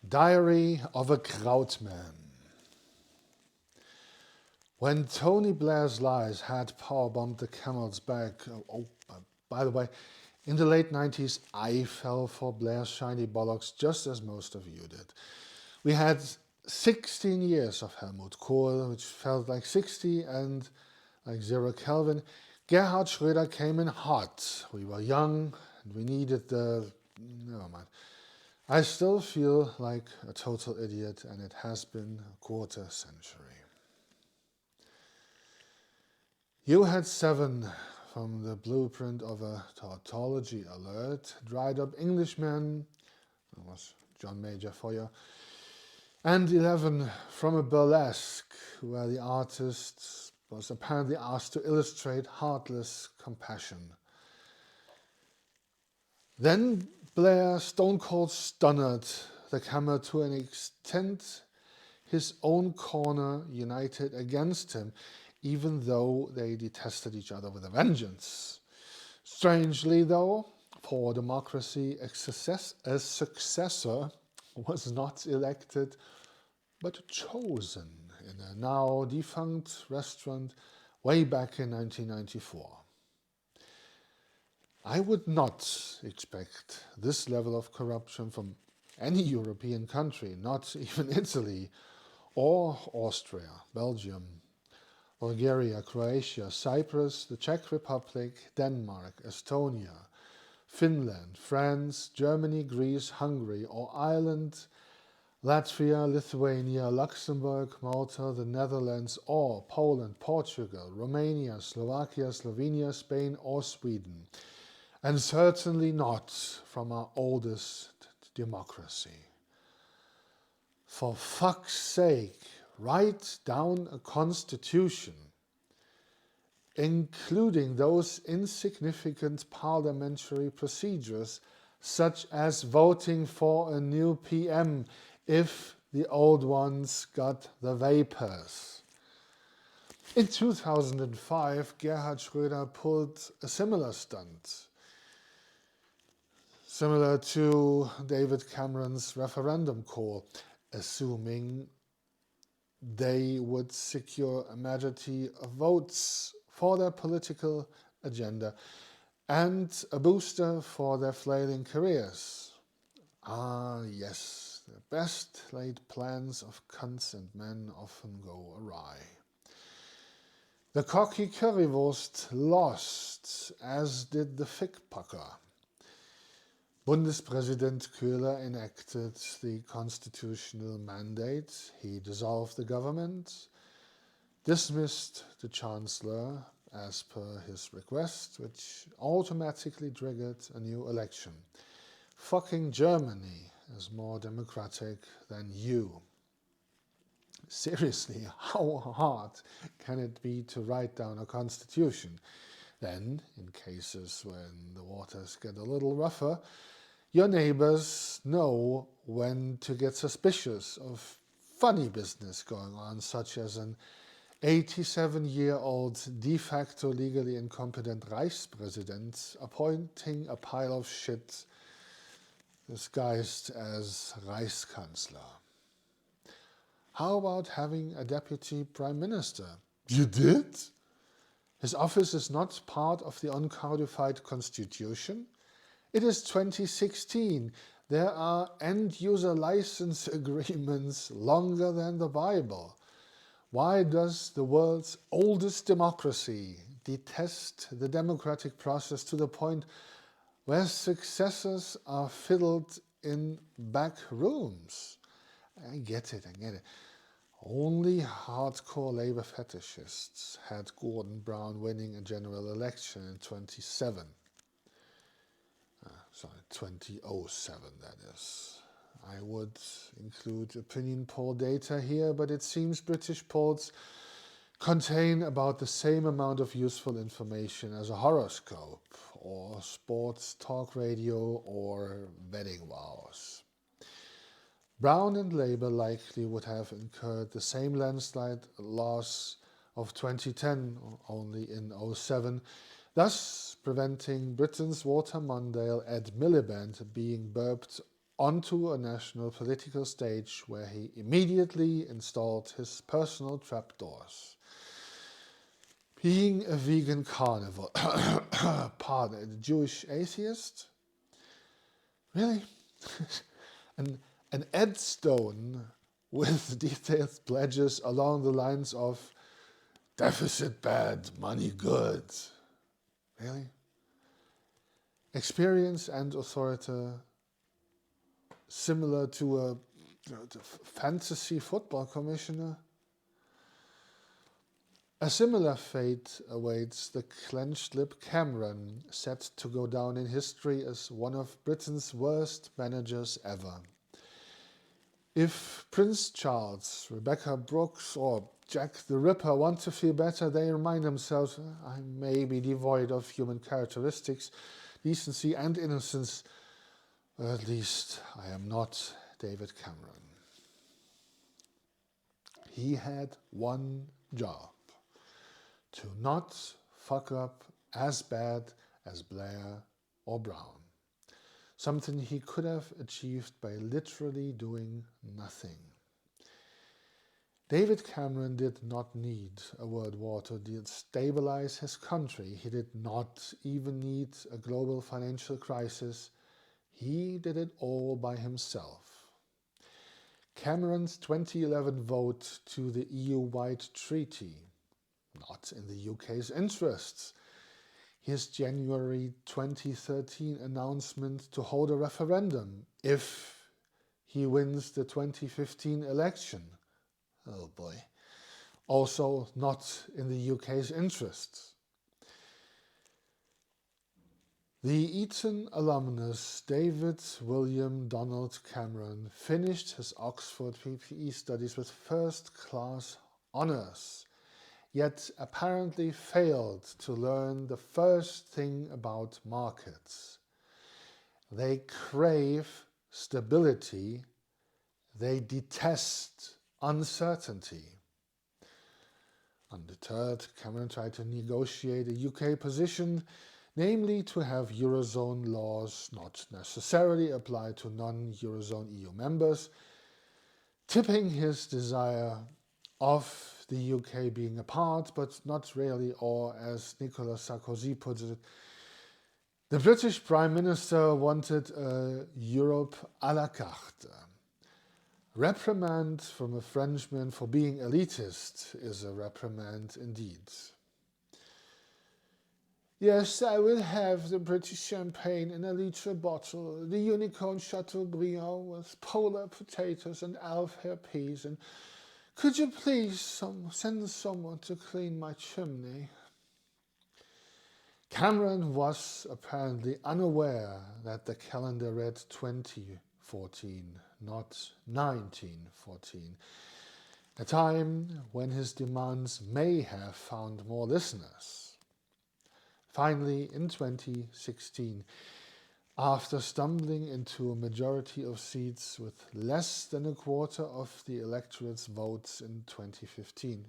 Diary of a Kraut Man. When Tony Blair's lies had powerbombed the camel's back, by the way, in the late 90s, I fell for Blair's shiny bollocks just as most of you did. We had 16 years of Helmut Kohl, which felt like 60, and like 0 Kelvin. Gerhard Schröder came in hot. We were young and we needed the... Never mind. I still feel like a total idiot, and it has been a quarter century. You had 7 from the blueprint of a tautology alert, dried up Englishman, that was John Major for you, and 11 from a burlesque, where the artist was apparently asked to illustrate heartless compassion. Then Blair stone cold stunned the camera to an extent his own corner united against him, even though they detested each other with a vengeance. Strangely though, for democracy, a successor was not elected but chosen in a now defunct restaurant way back in 1994. I would not expect this level of corruption from any European country, not even Italy or Austria, Belgium, Bulgaria, Croatia, Cyprus, the Czech Republic, Denmark, Estonia, Finland, France, Germany, Greece, Hungary, or Ireland, Latvia, Lithuania, Luxembourg, Malta, the Netherlands, or Poland, Portugal, Romania, Slovakia, Slovenia, Spain, or Sweden. And certainly not from our oldest democracy. For fuck's sake, write down a constitution, including those insignificant parliamentary procedures such as voting for a new PM if the old ones got the vapors. In 2005, Gerhard Schröder pulled a similar stunt, similar to David Cameron's referendum call, assuming they would secure a majority of votes for their political agenda and a booster for their flailing careers. Ah, yes, the best laid plans of cunts and men often go awry. The cocky currywurst lost, as did the Fickpucker. Bundespräsident Köhler enacted the constitutional mandate. He dissolved the government, dismissed the chancellor as per his request, which automatically triggered a new election. Fucking Germany is more democratic than you. Seriously, how hard can it be to write down a constitution? Then, in cases when the waters get a little rougher, your neighbors know when to get suspicious of funny business going on, such as an 87-year-old de facto legally incompetent Reichspräsident appointing a pile of shit disguised as Reichskanzler. How about having a deputy prime minister? You did? His office is not part of the uncodified constitution? It is 2016. There are end-user license agreements longer than the Bible. Why does the world's oldest democracy detest the democratic process to the point where successors are fiddled in back rooms? I get it. Only hardcore Labour fetishists had Gordon Brown winning a general election in 2007, that is. I would include opinion poll data here, but it seems British polls contain about the same amount of useful information as a horoscope, or sports talk radio, or wedding vows. Brown and Labour likely would have incurred the same landslide loss of 2010 only in 2007, thus preventing Britain's Walter Mondale Ed Miliband being burped onto a national political stage where he immediately installed his personal trapdoors. Being a vegan carnivore, pardon, a Jewish atheist? Really? An Ed Stone with detailed pledges along the lines of deficit bad, money good. Really? Experience and authority similar to a fantasy football commissioner? A similar fate awaits the clenched-lip Cameron, set to go down in history as one of Britain's worst managers ever. If Prince Charles, Rebecca Brooks, or Jack the Ripper want to feel better, they remind themselves, I may be devoid of human characteristics, decency and innocence, but at least I am not David Cameron. He had one job: to not fuck up as bad as Blair or Brown. Something he could have achieved by literally doing nothing. David Cameron did not need a world war to destabilize his country. He did not even need a global financial crisis. He did it all by himself. Cameron's 2011 vote to the EU-wide treaty, not in the UK's interests. His January 2013 announcement to hold a referendum if he wins the 2015 election. Oh boy. Also not in the UK's interests. The Eton alumnus David William Donald Cameron finished his Oxford PPE studies with first-class honours, yet apparently failed to learn the first thing about markets. They crave stability, they detest uncertainty. Undeterred, Cameron tried to negotiate a UK position, namely to have Eurozone laws not necessarily apply to non-Eurozone EU members, tipping his desire of the UK being a part, but not really, or as Nicolas Sarkozy put it, the British Prime Minister wanted a Europe à la carte. Reprimand from a Frenchman for being elitist is a reprimand indeed. Yes, I will have the British champagne in a litre bottle, the unicorn Chateaubriand with polar potatoes and elf hair peas, and could you please send someone to clean my chimney? Cameron was apparently unaware that the calendar read 2014, not 1914, a time when his demands may have found more listeners. Finally, in 2016, after stumbling into a majority of seats with less than a quarter of the electorate's votes in 2015.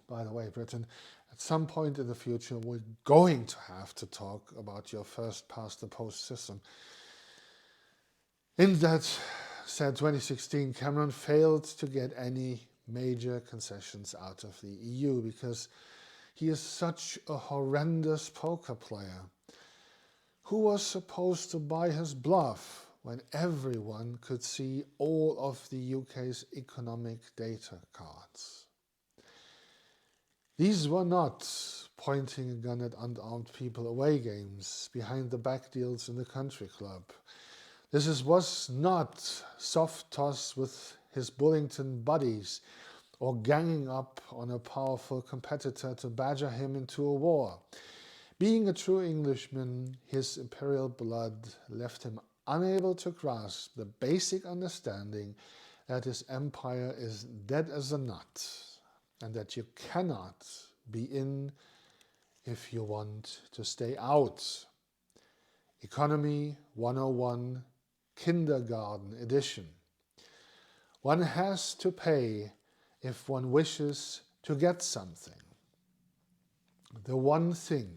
By the way, Britain, at some point in the future, we're going to have to talk about your first past the post system. In that said 2016, Cameron failed to get any major concessions out of the EU because he is such a horrendous poker player. Who was supposed to buy his bluff when everyone could see all of the UK's economic data cards? These were not pointing a gun at unarmed people away games behind the back deals in the country club. This was not soft toss with his Bullington buddies or ganging up on a powerful competitor to badger him into a war. Being a true Englishman, his imperial blood left him unable to grasp the basic understanding that his empire is dead as a nut and that you cannot be in if you want to stay out. Economy 101, Kindergarten edition. One has to pay if one wishes to get something. The one thing,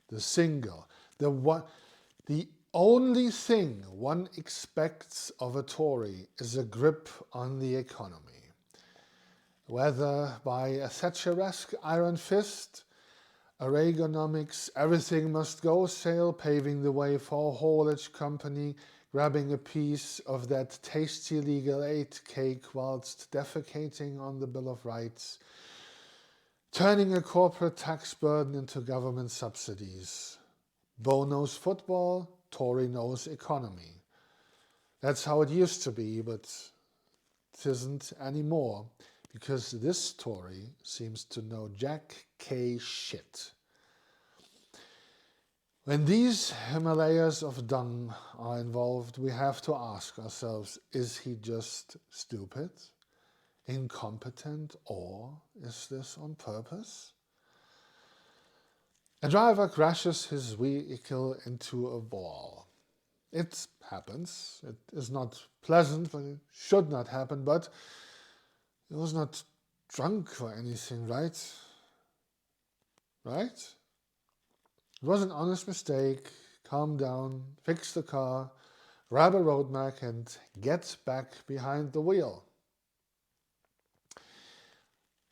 the single, the only thing one expects of a Tory is a grip on the economy, whether by a Thatcheresque iron fist, a Reaganomics everything must go sale paving the way for a haulage company grabbing a piece of that tasty legal aid cake whilst defecating on the Bill of Rights, turning a corporate tax burden into government subsidies. Bo knows football, Tory knows economy. That's how it used to be, but it isn't anymore, because this Tory seems to know Jack K. shit. When these Himalayas of dung are involved, we have to ask ourselves, is he just stupid, incompetent, or is this on purpose? A driver crashes his vehicle into a wall. It happens. It is not pleasant, but it should not happen. But he was not drunk or anything, right? Right? It was an honest mistake. Calm down, fix the car, grab a road mark and get back behind the wheel.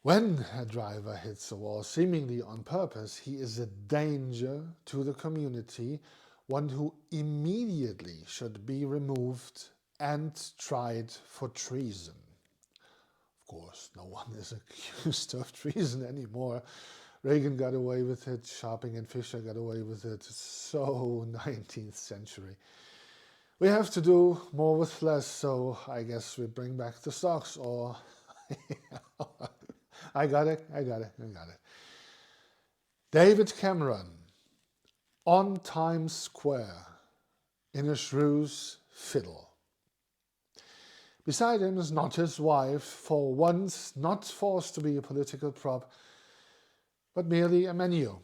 When a driver hits a wall, seemingly on purpose, he is a danger to the community, one who immediately should be removed and tried for treason. Of course, no one is accused of treason anymore. Reagan got away with it, Sharping and Fisher got away with it. So 19th century. We have to do more with less, so I guess we bring back the stocks, or I got it. David Cameron on Times Square in a shrew's fiddle. Beside him is not his wife, for once not forced to be a political prop, but merely a menu.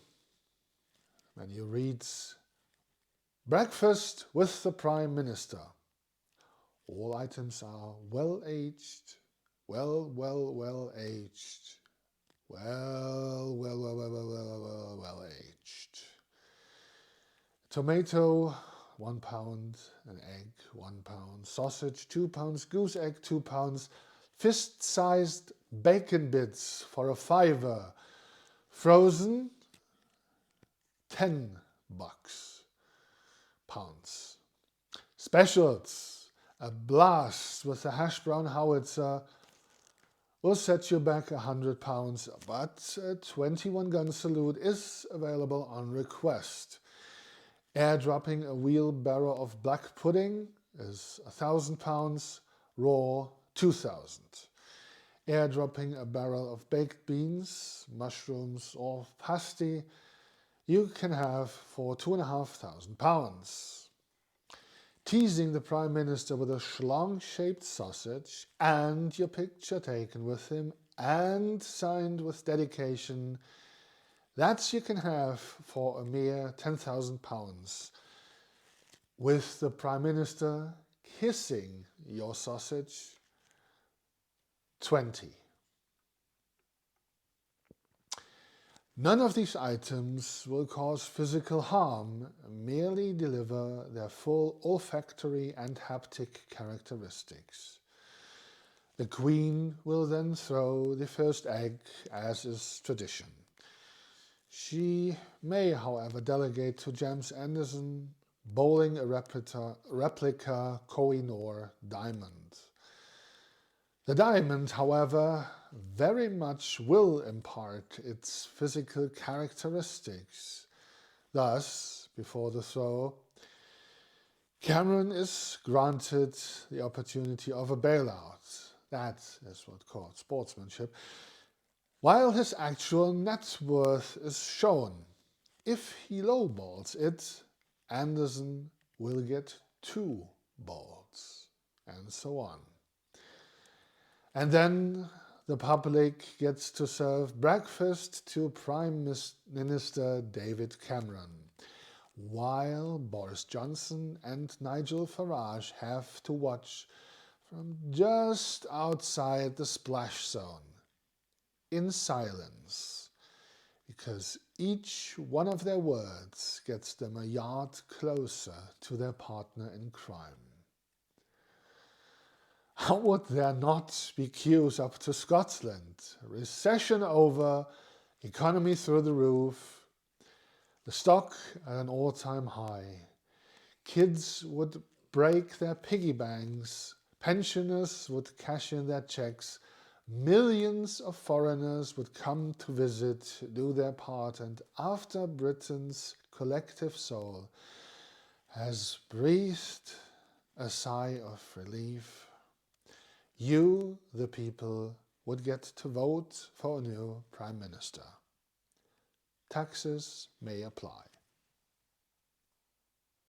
The menu reads, breakfast with the Prime Minister. All items are well-aged, well-aged. Well-aged. Tomato, 1 pound, an egg, 1 pound, sausage, 2 pounds, goose egg, 2 pounds, fist-sized bacon bits for a £5, frozen, $10, pounds. Specials, a blast with a hash brown howitzer will set you back £100, but a 21-gun salute is available on request. Airdropping a wheelbarrow of black pudding is £1,000, raw £2,000. Airdropping a barrel of baked beans, mushrooms or pasty you can have for £2,500. Teasing the Prime Minister with a schlong-shaped sausage and your picture taken with him and signed with dedication, that you can have for a mere £10,000, with the Prime Minister kissing your sausage, 20. None of these items will cause physical harm, merely deliver their full olfactory and haptic characteristics. The Queen will then throw the first egg, as is tradition. She may, however, delegate to James Anderson bowling a replica Koh-i-Noor diamond. The diamond, however, very much will impart its physical characteristics. Thus, before the throw, Cameron is granted the opportunity of a bailout. That is what's called sportsmanship. While his actual net worth is shown. If he lowballs it, Anderson will get 2 balls, and so on. And then the public gets to serve breakfast to Prime Minister David Cameron, while Boris Johnson and Nigel Farage have to watch from just outside the splash zone, in silence, because each one of their words gets them a yard closer to their partner in crime. How would there not be queues up to Scotland? Recession over, economy through the roof, the stock at an all-time high. Kids would break their piggy banks, pensioners would cash in their checks, millions of foreigners would come to visit, do their part, and after Britain's collective soul has breathed a sigh of relief, you, the people, would get to vote for a new Prime Minister. Taxes may apply.